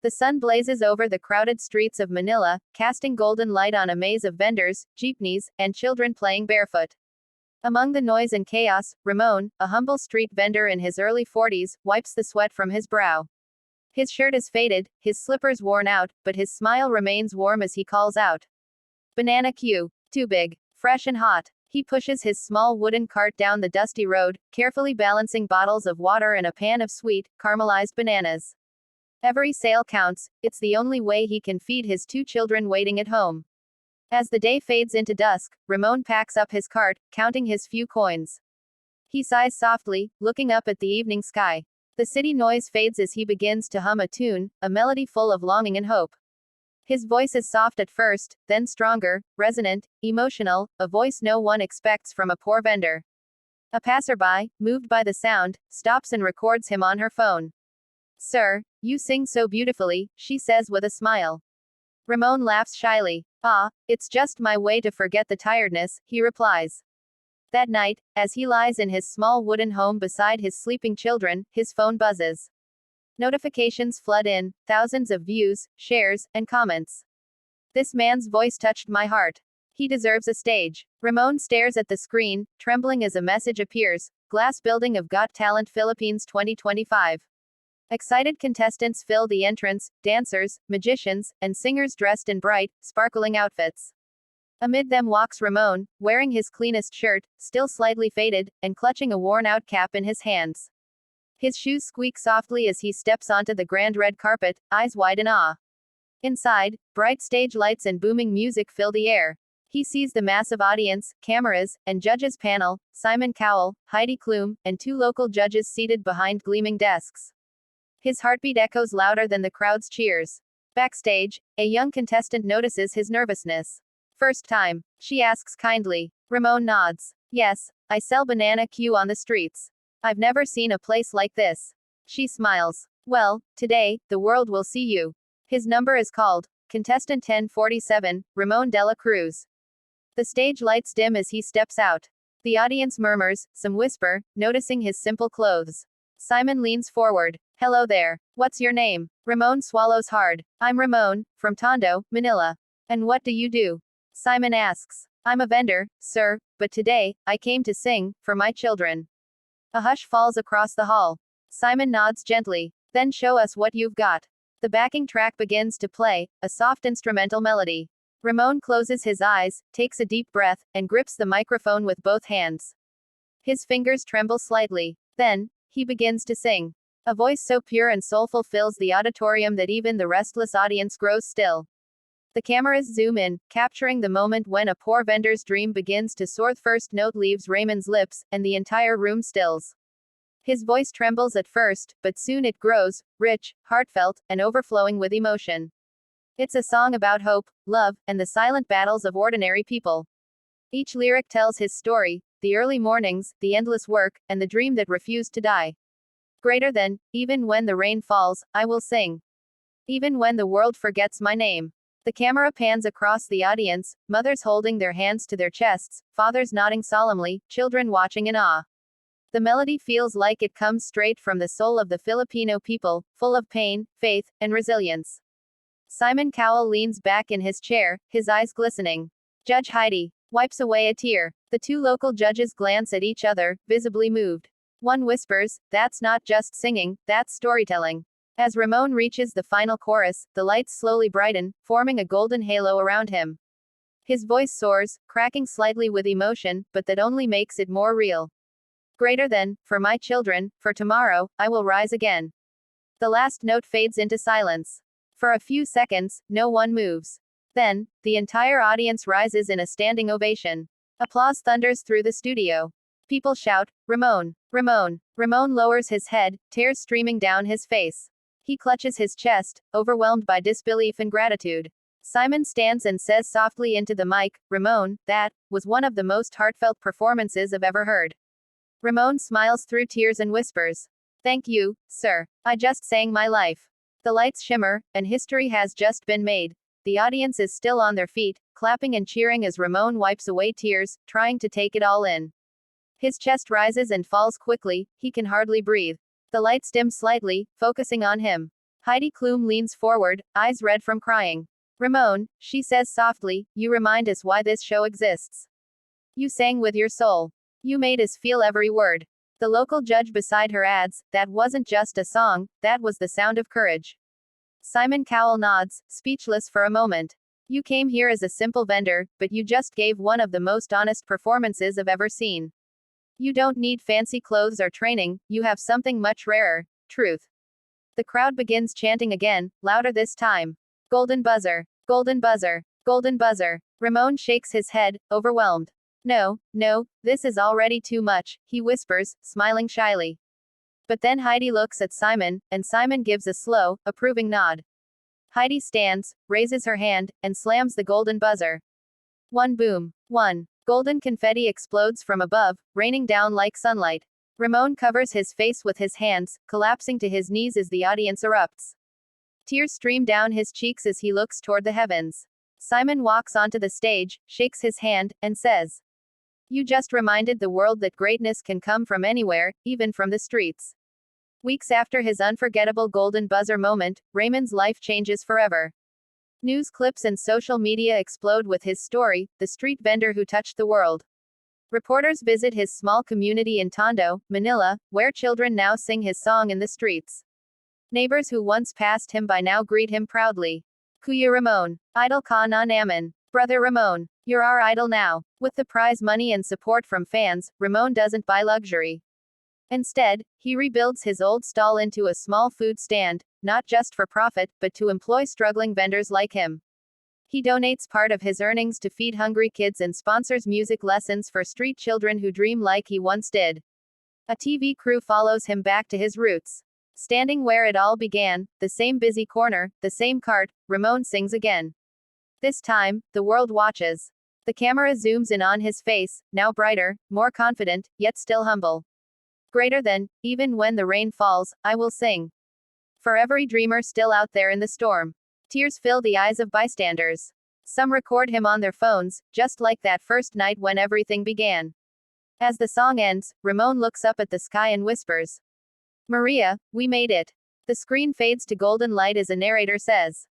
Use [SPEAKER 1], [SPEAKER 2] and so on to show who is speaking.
[SPEAKER 1] The sun blazes over the crowded streets of Manila, casting golden light on a maze of vendors, jeepneys, and children playing barefoot. Among the noise and chaos, Ramon, a humble street vendor in his early 40s, wipes the sweat from his brow. His shirt is faded, his slippers worn out, but his smile remains warm as he calls out. Banana Q. Too big. Fresh and hot. He pushes his small wooden cart down the dusty road, carefully balancing bottles of water and a pan of sweet, caramelized bananas. Every sale counts, it's the only way he can feed his 2 children waiting at home. As the day fades into dusk, Ramon packs up his cart, counting his few coins. He sighs softly, looking up at the evening sky. The city noise fades as he begins to hum a tune, a melody full of longing and hope. His voice is soft at first, then stronger, resonant, emotional, a voice no one expects from a poor vendor. A passerby, moved by the sound, stops and records him on her phone. "Sir, you sing so beautifully," she says with a smile. Ramon laughs shyly. "Ah, it's just my way to forget the tiredness," he replies. That night, as he lies in his small wooden home beside his sleeping children, his phone buzzes. Notifications flood in, thousands of views, shares, and comments. This man's voice touched my heart. He deserves a stage. Ramon stares at the screen, trembling as a message appears. Glass building of Got Talent Philippines 2025. Excited contestants fill the entrance, dancers, magicians, and singers dressed in bright, sparkling outfits. Amid them walks Ramon, wearing his cleanest shirt, still slightly faded, and clutching a worn-out cap in his hands. His shoes squeak softly as he steps onto the grand red carpet, eyes wide in awe. Inside, bright stage lights and booming music fill the air. He sees the massive audience, cameras, and judges panel, Simon Cowell, Heidi Klum, and 2 local judges seated behind gleaming desks. His heartbeat echoes louder than the crowd's cheers. Backstage, a young contestant notices his nervousness. "First time?" she asks kindly. Ramon nods. "Yes, I sell banana Q on the streets. I've never seen a place like this." She smiles. "Well, today, the world will see you." His number is called. Contestant 1047, Ramon de la Cruz. The stage lights dim as he steps out. The audience murmurs, some whisper, noticing his simple clothes. Simon leans forward. "Hello there. What's your name?" Ramon swallows hard. "I'm Ramon, from Tondo, Manila." "And what do you do?" Simon asks. "I'm a vendor, sir, but today, I came to sing, for my children." A hush falls across the hall. Simon nods gently. "Then show us what you've got." The backing track begins to play, a soft instrumental melody. Ramon closes his eyes, takes a deep breath, and grips the microphone with both hands. His fingers tremble slightly. Then, he begins to sing. A voice so pure and soulful fills the auditorium that even the restless audience grows still. The cameras zoom in, capturing the moment when a poor vendor's dream begins to soar. The first note leaves Raymond's lips, and the entire room stills. His voice trembles at first, but soon it grows, rich, heartfelt, and overflowing with emotion. It's a song about hope, love, and the silent battles of ordinary people. Each lyric tells his story, the early mornings, the endless work, and the dream that refused to die. Greater than, even when the rain falls, I will sing. Even when the world forgets my name. The camera pans across the audience, mothers holding their hands to their chests, fathers nodding solemnly, children watching in awe. The melody feels like it comes straight from the soul of the Filipino people, full of pain, faith, and resilience. Simon Cowell leans back in his chair, his eyes glistening. Judge Heidi wipes away a tear. The 2 local judges glance at each other, visibly moved. One whispers, "That's not just singing, that's storytelling." As Ramon reaches the final chorus, the lights slowly brighten, forming a golden halo around him. His voice soars, cracking slightly with emotion, but that only makes it more real. Greater than, for my children, for tomorrow, I will rise again. The last note fades into silence. For a few seconds, no one moves. Then, the entire audience rises in a standing ovation. Applause thunders through the studio. People shout, "Ramon! Ramon!" Ramon lowers his head, tears streaming down his face. He clutches his chest, overwhelmed by disbelief and gratitude. Simon stands and says softly into the mic, "Ramon, that was one of the most heartfelt performances I've ever heard." Ramon smiles through tears and whispers, "Thank you, sir. I just sang my life." The lights shimmer, and history has just been made. The audience is still on their feet, clapping and cheering as Ramon wipes away tears, trying to take it all in. His chest rises and falls quickly, he can hardly breathe. The lights dim slightly, focusing on him. Heidi Klum leans forward, eyes red from crying. Ramon, she says softly, you remind us why this show exists. You sang with your soul. You made us feel every word. The local judge beside her adds, that wasn't just a song, that was the sound of courage. Simon Cowell nods, speechless for a moment. You came here as a simple vendor, but you just gave one of the most honest performances I've ever seen. You don't need fancy clothes or training, you have something much rarer, truth. The crowd begins chanting again, louder this time. Golden buzzer, golden buzzer, golden buzzer. Ramon shakes his head, overwhelmed. No, no, this is already too much, he whispers, smiling shyly. But then Heidi looks at Simon, and Simon gives a slow, approving nod. Heidi stands, raises her hand, and slams the golden buzzer. One boom. One. Golden confetti explodes from above, raining down like sunlight. Ramon covers his face with his hands, collapsing to his knees as the audience erupts. Tears stream down his cheeks as he looks toward the heavens. Simon walks onto the stage, shakes his hand, and says, you just reminded the world that greatness can come from anywhere, even from the streets. Weeks after his unforgettable golden buzzer moment, Raymond's life changes forever. News clips and social media explode with his story, the street vendor who touched the world. Reporters visit his small community in Tondo, Manila, where children now sing his song in the streets. Neighbors who once passed him by now greet him proudly. Kuya Ramon. Idol ka na naman. Brother Ramon. You're our idol now. With the prize money and support from fans, Ramon doesn't buy luxury. Instead, he rebuilds his old stall into a small food stand, not just for profit, but to employ struggling vendors like him. He donates part of his earnings to feed hungry kids and sponsors music lessons for street children who dream like he once did. A TV crew follows him back to his roots. Standing where it all began, the same busy corner, the same cart, Ramon sings again. This time, the world watches. The camera zooms in on his face, now brighter, more confident, yet still humble. Greater than, even when the rain falls, I will sing. For every dreamer still out there in the storm. Tears fill the eyes of bystanders. Some record him on their phones, just like that first night when everything began. As the song ends, Ramon looks up at the sky and whispers, Maria, we made it. The screen fades to golden light as a narrator says,